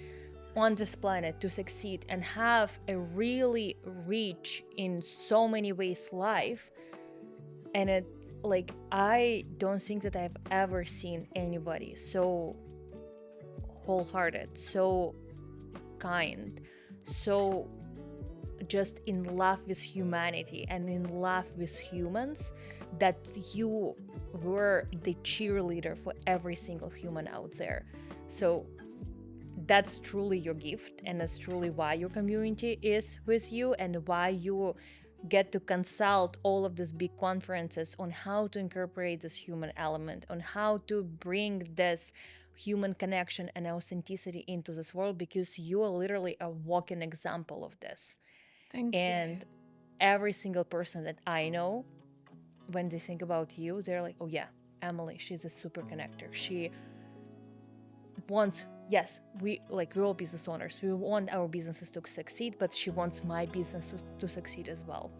A: on this planet to succeed and have a really rich in so many ways life. And it, like, I don't think that I've ever seen anybody so wholehearted, so kind, so just in love with humanity and in love with humans, that you were the cheerleader for every single human out there. So that's truly your gift, and that's truly why your community is with you, and why you get to consult all of these big conferences on how to incorporate this human element, on how to bring this human connection and authenticity into this world, because you are literally a walking example of this.
B: Thank
A: And
B: you.
A: every single person that I know, when they think about you, they're like, oh yeah, Emily, she's a super connector. She wants, yes, we're all business owners, we want our businesses to succeed, but she wants my business to succeed as well,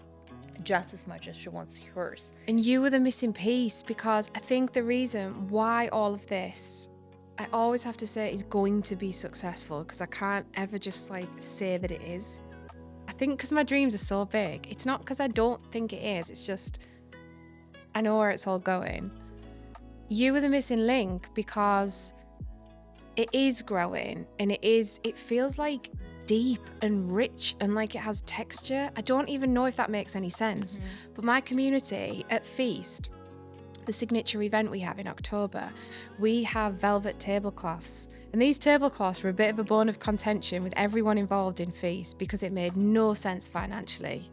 A: just as much as she wants hers.
B: And you were the missing piece, because I think the reason why all of this, I always have to say, is going to be successful, because I can't ever just like say that it is. I think because my dreams are so big. It's not because I don't think it is. It's just, I know where it's all going. You were the missing link, because it is growing, and it feels like deep and rich and like it has texture. I don't even know if that makes any sense. But my community at Feast, the signature event we have in October, we have velvet tablecloths. And these tablecloths were a bit of a bone of contention with everyone involved in Feast, because it made no sense financially.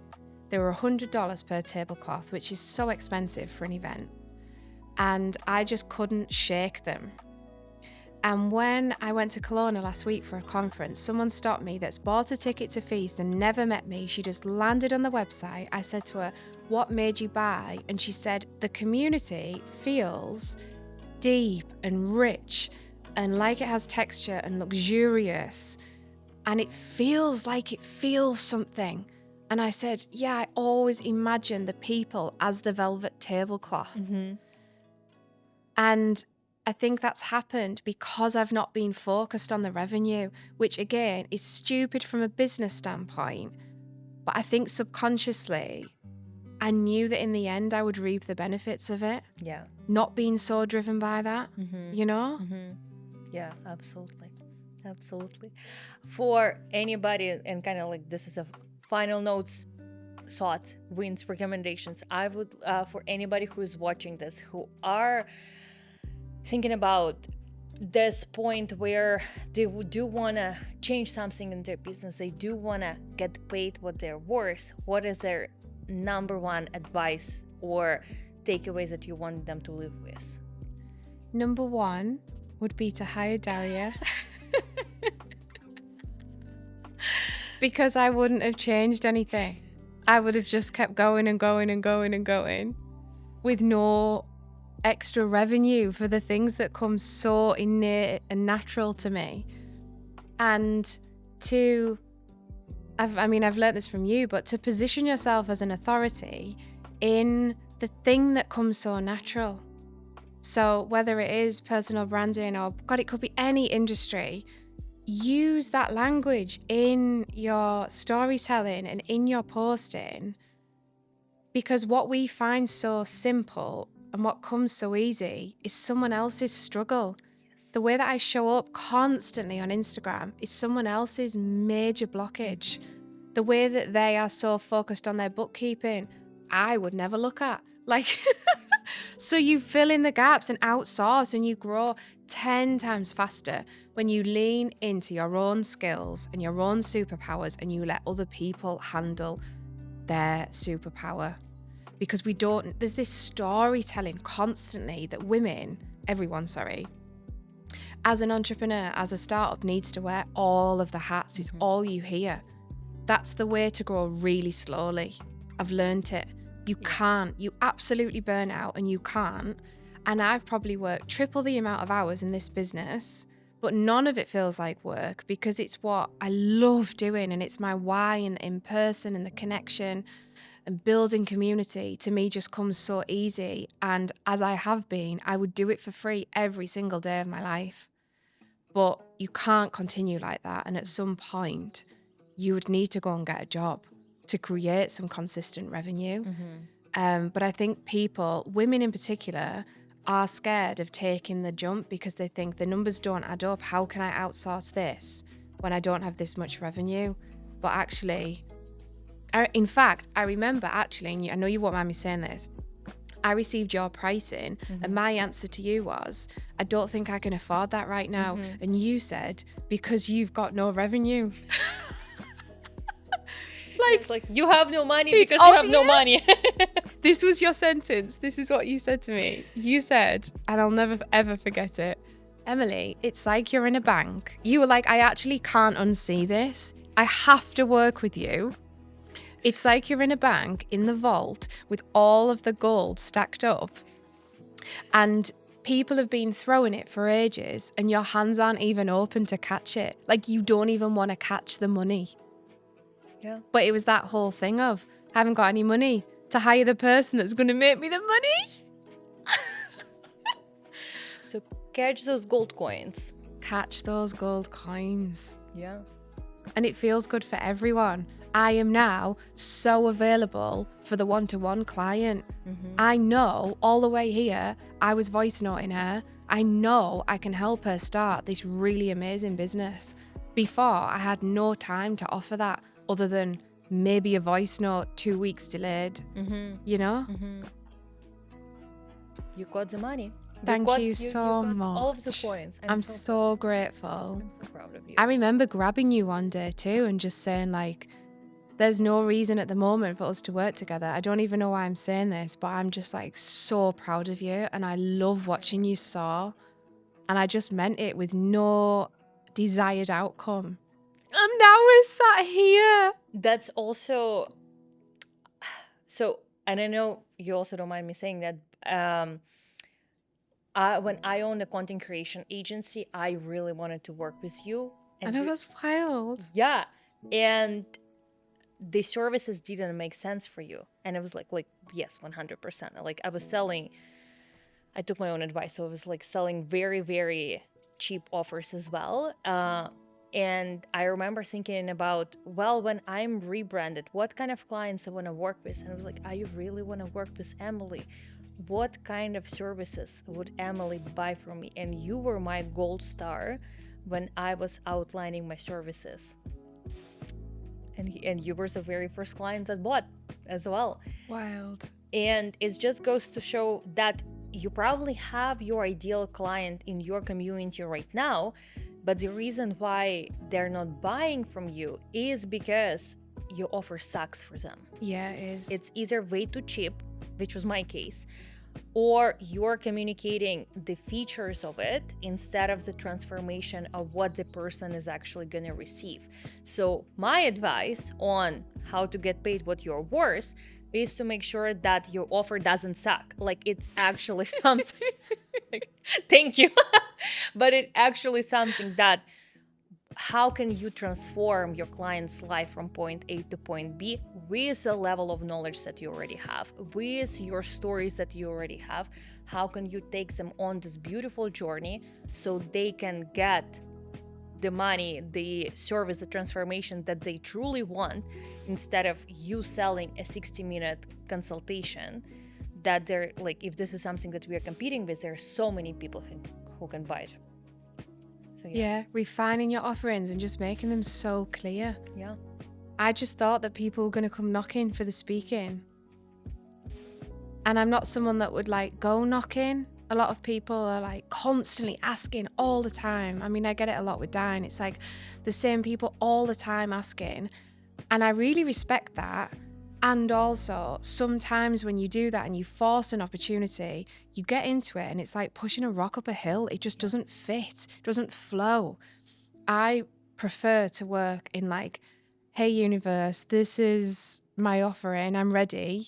B: They were $100 per tablecloth, which is so expensive for an event. And I just couldn't shake them. And when I went to Kelowna last week for a conference, someone stopped me that's bought a ticket to Feast and never met me. She just landed on the website. I said to her, "What made you buy?" And she said, "The community feels deep and rich and like it has texture and luxurious. And it feels like it feels something." And I said, "Yeah, I always imagine the people as the velvet tablecloth." And I think that's happened because I've not been focused on the revenue, which again is stupid from a business standpoint. But I think subconsciously, I knew that in the end I would reap the benefits of it.
A: Yeah.
B: Not being so driven by that, you know?
A: Yeah, absolutely. Absolutely. For anybody, and kind of like this is a final notes, thoughts, wins, recommendations, I would, for anybody who is watching this, who are thinking about this point where they do want to change something in their business, they do want to get paid what they're worth, what is their number one advice or takeaways that you want them to live with?
B: Number one would be to hire Daria. Because I wouldn't have changed anything. I would have just kept going and going and going and going with no extra revenue for the things that come so innate and natural to me. And I've learned this from you, but to position yourself as an authority in the thing that comes so natural. So whether it is personal branding or, God, it could be any industry, use that language in your storytelling and in your posting, because what we find so simple and what comes so easy is someone else's struggle. Yes. The way that I show up constantly on Instagram is someone else's major blockage. The way that they are so focused on their bookkeeping, I would never look at. So you fill in the gaps and outsource, and you grow 10 times faster when you lean into your own skills and your own superpowers and you let other people handle their superpower. Because there's this storytelling constantly that as an entrepreneur, as a startup, needs to wear all of the hats, is all you hear. That's the way to grow really slowly. I've learned it. You absolutely burn out and you can't. And I've probably worked triple the amount of hours in this business, but none of it feels like work because it's what I love doing and it's my why, and the in-person and the connection and building community to me just comes so easy. And as I have been, I would do it for free every single day of my life. But you can't continue like that. And at some point, you would need to go and get a job to create some consistent revenue. But I think women in particular, are scared of taking the jump because they think the numbers don't add up. How can I outsource this when I don't have this much revenue? But actually, I remember and I know you won't mind me saying this, I received your pricing and my answer to you was, I don't think I can afford that right now. And you said, because you've got no revenue.
A: It's like, you have no money because you have no money.
B: This was your sentence. This is what you said to me. You said, and I'll never ever forget it, "Emily, it's like you're in a bank." You were like, "I actually can't unsee this. I have to work with you. It's like you're in a bank in the vault with all of the gold stacked up. And people have been throwing it for ages and your hands aren't even open to catch it. Like you don't even want to catch the money."
A: Yeah.
B: But it was that whole thing of, I haven't got any money to hire the person that's going to make me the money.
A: So catch those gold coins.
B: Catch those gold coins.
A: Yeah.
B: And it feels good for everyone. I am now so available for the one-to-one client. I know all the way here, I was voice noting her. I know I can help her start this really amazing business. Before, I had no time to offer that other than maybe a voice note 2 weeks delayed, you know?
A: You got the money.
B: Thank you so much.
A: All of the points.
B: I'm so grateful.
A: I'm so proud of you.
B: I remember grabbing you one day too and just saying like, there's no reason at the moment for us to work together. I don't even know why I'm saying this, but I'm just like so proud of you and I love watching you soar. And I just meant it with no desired outcome. And now we're sat here.
A: That's also so, and I know you also don't mind me saying that. When I owned a content creation agency, I really wanted to work with you.
B: I
A: And
B: know, that's wild.
A: yeah, and the services didn't make sense for you, and it was like yes, 100%. Like I was selling, I took my own advice, so I was like selling very very cheap offers as well. And I remember thinking about, well, when I'm rebranded, what kind of clients I want to work with. And I was like, I really want to work with Emily. What kind of services would Emily buy from me? And you were my gold star when I was outlining my services. And you were the very first client that bought as well.
B: Wild.
A: And it just goes to show that you probably have your ideal client in your community right now, but the reason why they're not buying from you is because your offer sucks for them.
B: Yeah, it is.
A: It's either way too cheap, which was my case, or you're communicating the features of it instead of the transformation of what the person is actually going to receive. So my advice on how to get paid what you're worth is to make sure that your offer doesn't suck. Like it's actually something. Thank you. But it actually something that, how can you transform your client's life from point A to point B with a level of knowledge that you already have, with your stories that you already have? How can you take them on this beautiful journey so they can get the money, the service, the transformation that they truly want, instead of you selling a 60-minute consultation that they're like, if this is something that we are competing with, there are so many people who can buy it. So
B: yeah, refining your offerings and just making them so clear.
A: Yeah.
B: I just thought that people were going to come knocking for the speaking. And I'm not someone that would like go knocking. A lot of people are like constantly asking all the time. I mean, I get it a lot with Dine. It's like the same people all the time asking. And I really respect that. And also, sometimes when you do that and you force an opportunity, you get into it and it's like pushing a rock up a hill. It just doesn't fit, doesn't flow. I prefer to work in like, hey, universe, this is my offering, I'm ready.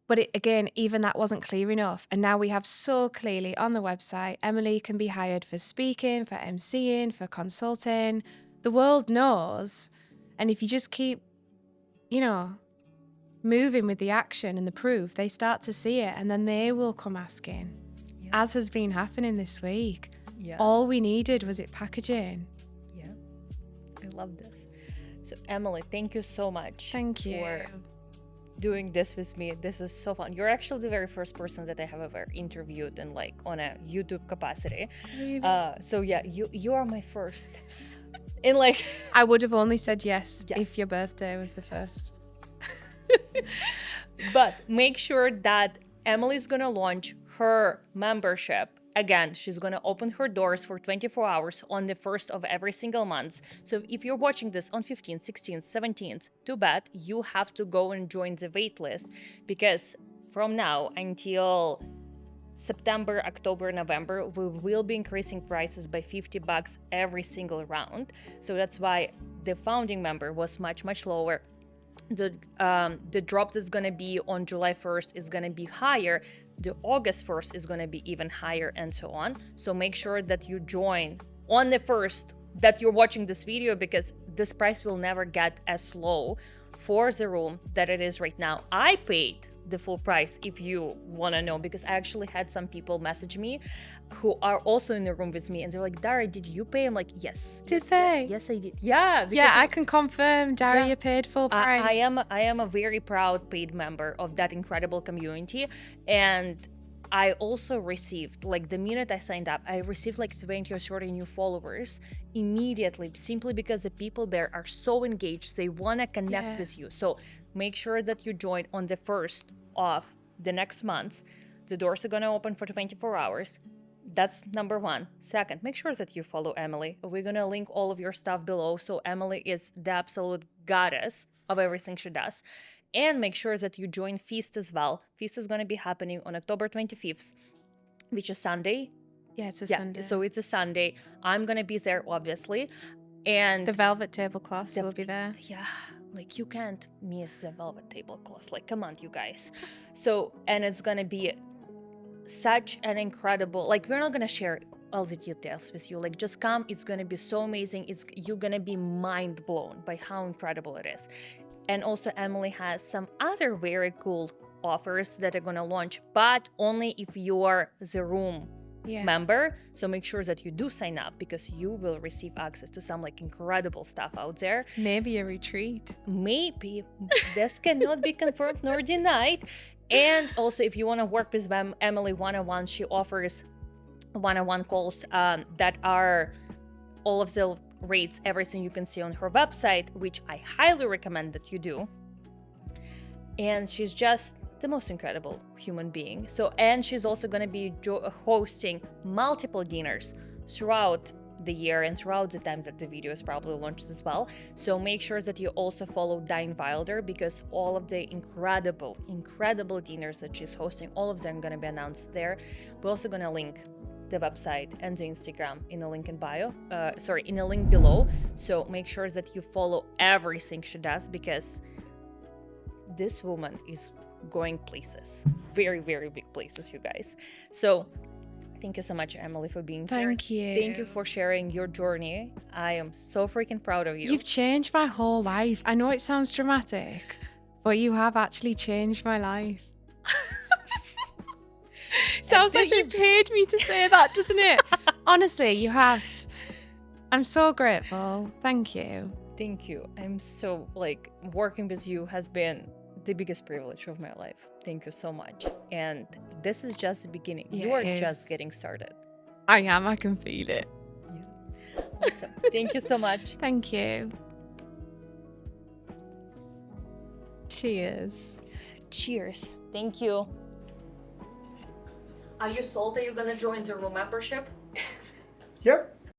B: But again, even that wasn't clear enough. And now we have so clearly on the website, Emily can be hired for speaking, for emceeing, for consulting. The world knows. And if you just keep, moving with the action and the proof, they start to see it and then they will come asking, as has been happening this week.
A: Yeah.
B: All we needed was it packaging.
A: Yeah. I love this. So Emily, thank you so much.
B: Thank you
A: for doing this with me. This is so fun. You're actually the very first person that I have ever interviewed in like on a YouTube capacity.
B: Really?
A: So yeah, you are my first. And like
B: I would have only said yes if your birthday was the first.
A: But make sure that Emily's gonna launch her membership. Again, she's gonna open her doors for 24 hours on the 1st of every single month. So if you're watching this on 15th, 16th, 17th, too bad, you have to go and join the waitlist, because from now until September, October, November, we will be increasing prices by $50 every single round. So that's why the founding member was much, much lower. The drop that's going to be on July 1st is going to be higher. The August 1st is going to be even higher, and so on. So make sure that you join on the 1st that you're watching this video, because this price will never get as low for the room that it is right now. I paid the full price, if you want to know, because I actually had some people message me who are also in the room with me, and they're like, Daria, did you pay? I'm like, yes.
B: Did they?
A: Yes, I did. Yeah.
B: Yeah, I can confirm Daria paid full price.
A: I am a very proud paid member of that incredible community. And I also received, like the minute I signed up, I received like 20 or 30 new followers immediately, simply because the people there are so engaged. They want to connect with you. So make sure that you join on the 1st of the next month. The doors are going to open for 24 hours. That's number one. Second, make sure that you follow Emily. We're going to link all of your stuff below. So Emily is the absolute goddess of everything she does. And make sure that you join Feast as well. Feast is going to be happening on October 25th, which is Sunday.
B: Yeah, it's a
A: Yeah,
B: Sunday.
A: so it's a Sunday. I'm gonna be there, obviously, and
B: The velvet tablecloths
A: the-
B: will be there.
A: yeah, like you can't miss the velvet tablecloth. Like, come on, you guys. So, and it's gonna be such an incredible. Like, we're not gonna share all the details with you. Like, just come. It's gonna be so amazing. You're gonna be mind blown by how incredible it is. And also, Emily has some other very cool offers that are gonna launch, but only if you are the room
B: Yeah.
A: member. So make sure that you do sign up, because you will receive access to some like incredible stuff out there.
B: Maybe a retreat.
A: Maybe this cannot be confirmed nor denied. And also, if you want to work with Emily one-on-one, she offers one-on-one calls that are all of the rates, everything you can see on her website, which I highly recommend that you do. And she's just the most incredible human being. So, and she's also going to be hosting multiple dinners throughout the year and throughout the time that the video is probably launched as well. So make sure that you also follow Dine Wilder, because all of the incredible dinners that she's hosting, all of them are going to be announced there. We're also going to link the website and the Instagram in a link in bio, in a link below. So make sure that you follow everything she does, because this woman is going places, very, very big places, you guys. So thank you so much, Emily, for being here.
B: Thank you.
A: Thank you for sharing your journey. I am so freaking proud of you.
B: You've changed my whole life. I know it sounds dramatic, but you have actually changed my life. Sounds like you paid me to say that, doesn't it? Honestly, you have. I'm so grateful. Thank you.
A: Thank you. I'm so, like, working with you has been the biggest privilege of my life. Thank you so much. And this is just the beginning.
B: Yeah,
A: You are
B: it
A: just
B: is.
A: getting started.
B: I am. I can feel it.
A: Yeah. Awesome. Thank you so much.
B: Thank you. Cheers.
A: Cheers. Thank you. Are you sold that you're gonna join the room membership?
C: Yep.